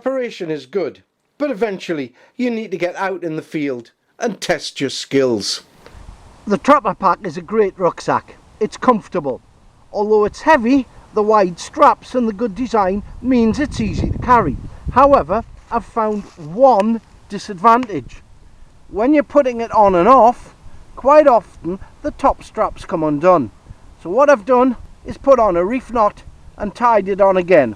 preparation is good, but eventually you need to get out in the field and test your skills. The Trapper Pack is a great rucksack. It's comfortable. Although it's heavy, the wide straps and the good design means it's easy to carry. However, I've found one disadvantage. When you're putting it on and off, quite often the top straps come undone. So what I've done is put on a Reef Knot and tied it on again.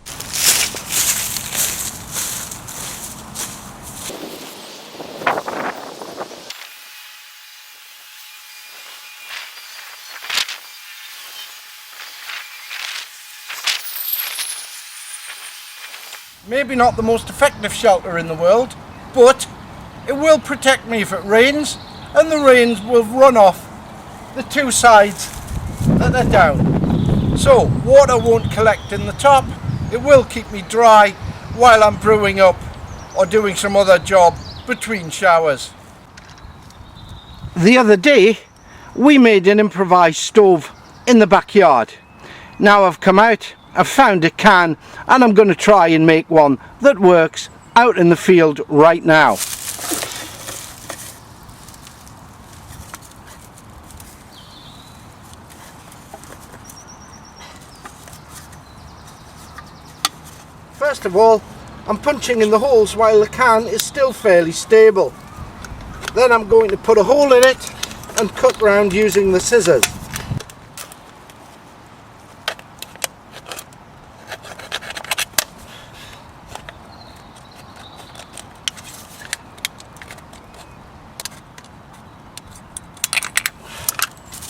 Maybe not the most effective shelter in the world, but it will protect me if it rains, and the rains will run off the two sides that are down. So water won't collect in the top, it will keep me dry while I'm brewing up or doing some other job between showers. The other day we made an improvised stove in the backyard. Now I've come out, I've found a can, and I'm going to try and make one that works out in the field right now. First of all, I'm punching in the holes while the can is still fairly stable. Then I'm going to put a hole in it and cut round using the scissors.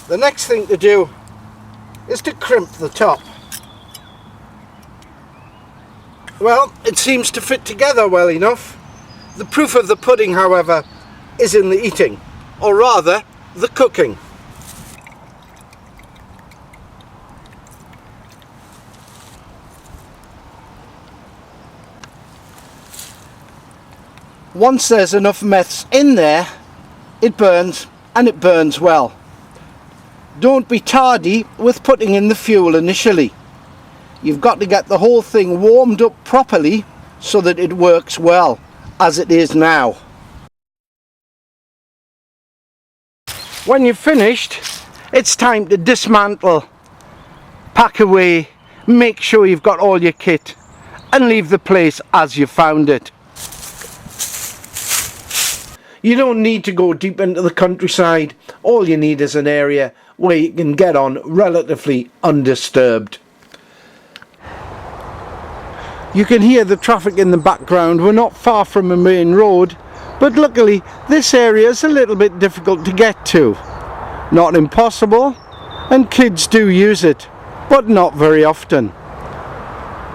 The next thing to do is to crimp the top. Well, it seems to fit together well enough. The proof of the pudding, however, is in the eating, or rather, the cooking. Once there's enough meths in there, it burns, and it burns well. Don't be tardy with putting in the fuel initially. You've got to get the whole thing warmed up properly so that it works well, as it is now. When you've finished, it's time to dismantle, pack away, make sure you've got all your kit, and leave the place as you found it. You don't need to go deep into the countryside. All you need is an area where you can get on relatively undisturbed. You can hear the traffic in the background. We're not far from a main road, but luckily this area is a little bit difficult to get to. Not impossible, and kids do use it, but not very often.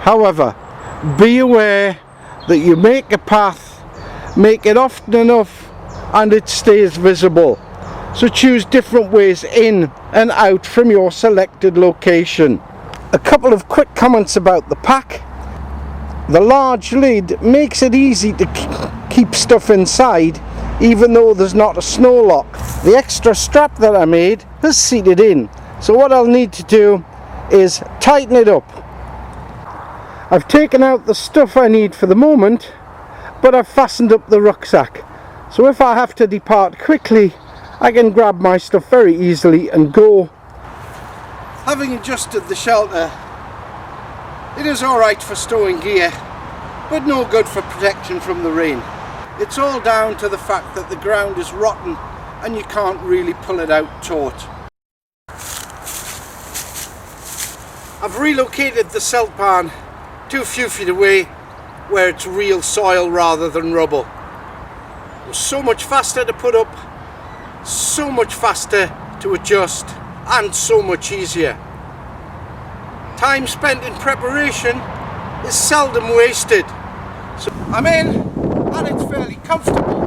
However, be aware that you make a path, make it often enough, and it stays visible. So choose different ways in and out from your selected location. A couple of quick comments about the pack. The large lid makes it easy to keep stuff inside, even though there's not a snow lock. The extra strap that I made has seated in, so what I'll need to do is tighten it up. I've taken out the stuff I need for the moment, but I've fastened up the rucksack, so if I have to depart quickly, I can grab my stuff very easily and go. Having adjusted the shelter, it is alright for stowing gear, but no good for protection from the rain. It's all down to the fact that the ground is rotten and you can't really pull it out taut. I've relocated the Zeltbahn to a few feet away where it's real soil rather than rubble. It was so much faster to put up, so much faster to adjust, and so much easier. Time spent in preparation is seldom wasted. So I'm in, and it's fairly comfortable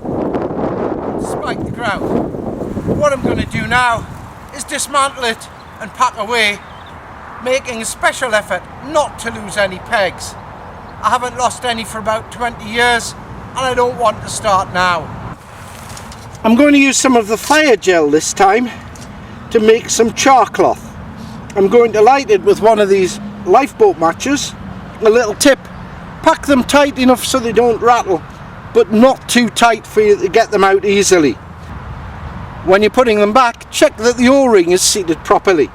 despite the ground. What I'm going to do now is dismantle it and pack away, making a special effort not to lose any pegs. I haven't lost any for about 20 years and I don't want to start now. I'm going to use some of the fire gel this time to make some charcloth. I'm going to light it with one of these lifeboat matches. A little tip, Pack them tight enough so they don't rattle, but not too tight for you to get them out easily. When you're putting them back, check that the O-ring is seated properly.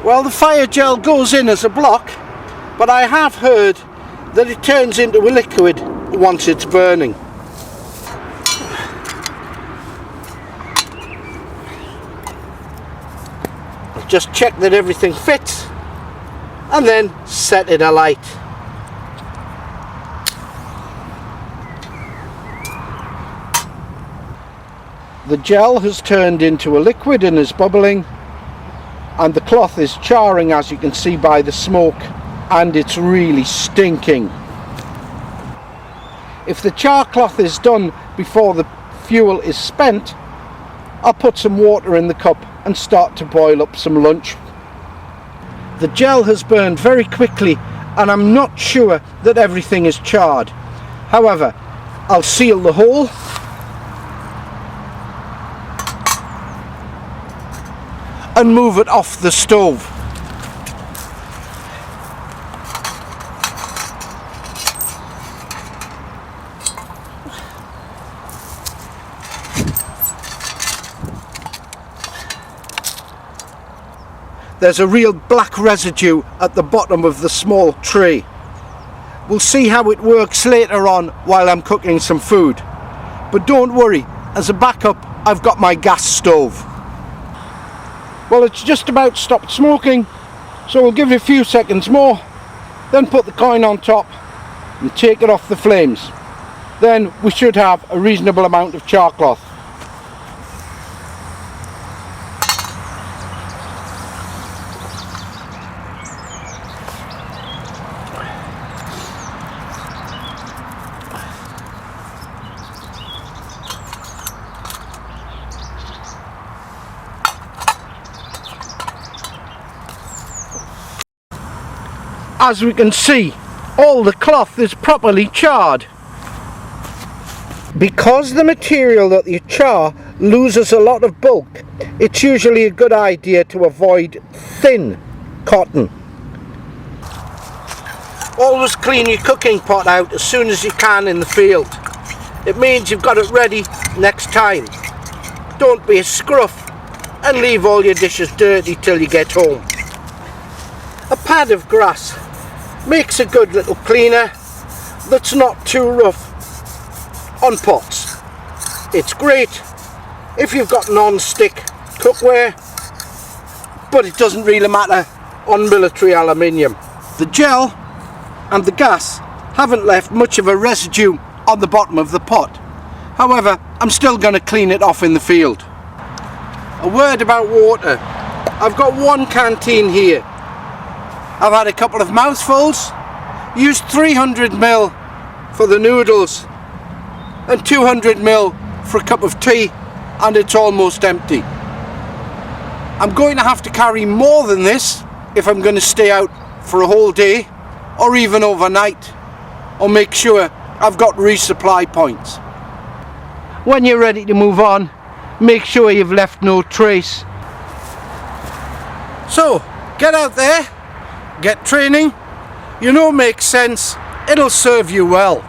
Well, the fire gel goes in as a block, but I have heard that it turns into a liquid once it's burning. Just check that everything fits and then set it alight. The gel has turned into a liquid and is bubbling, and the cloth is charring, as you can see by the smoke, and it's really stinking. If the char cloth is done before the fuel is spent, I'll put some water in the cup and start to boil up some lunch. The gel has burned very quickly and I'm not sure that everything is charred. However, I'll seal the hole and move it off the stove. There's a real black residue at the bottom of the small tray. We'll see how it works later on while I'm cooking some food. But don't worry, as a backup I've got my gas stove. Well, it's just about stopped smoking, so we'll give it a few seconds more, then put the coin on top and take it off the flames. Then we should have a reasonable amount of charcloth. As we can see, all the cloth is properly charred. Because the material that you char loses a lot of bulk, it's usually a good idea to avoid thin cotton. Always clean your cooking pot out as soon as you can in the field. It means you've got it ready next time. Don't be a scruff and leave all your dishes dirty till you get home. A pad of grass makes a good little cleaner that's not too rough on pots. It's great if you've got non-stick cookware, but it doesn't really matter on military aluminium. The gel and the gas haven't left much of a residue on the bottom of the pot. However, I'm still going to clean it off in the field. A word about water. I've got one canteen here. I've had a couple of mouthfuls, used 300ml for the noodles and 200ml for a cup of tea, and it's almost empty. I'm going to have to carry more than this if I'm going to stay out for a whole day or even overnight, or make sure I've got resupply points. When you're ready to move on, make sure you've left no trace. So, get out there. Get training, you know, makes sense, it'll serve you well.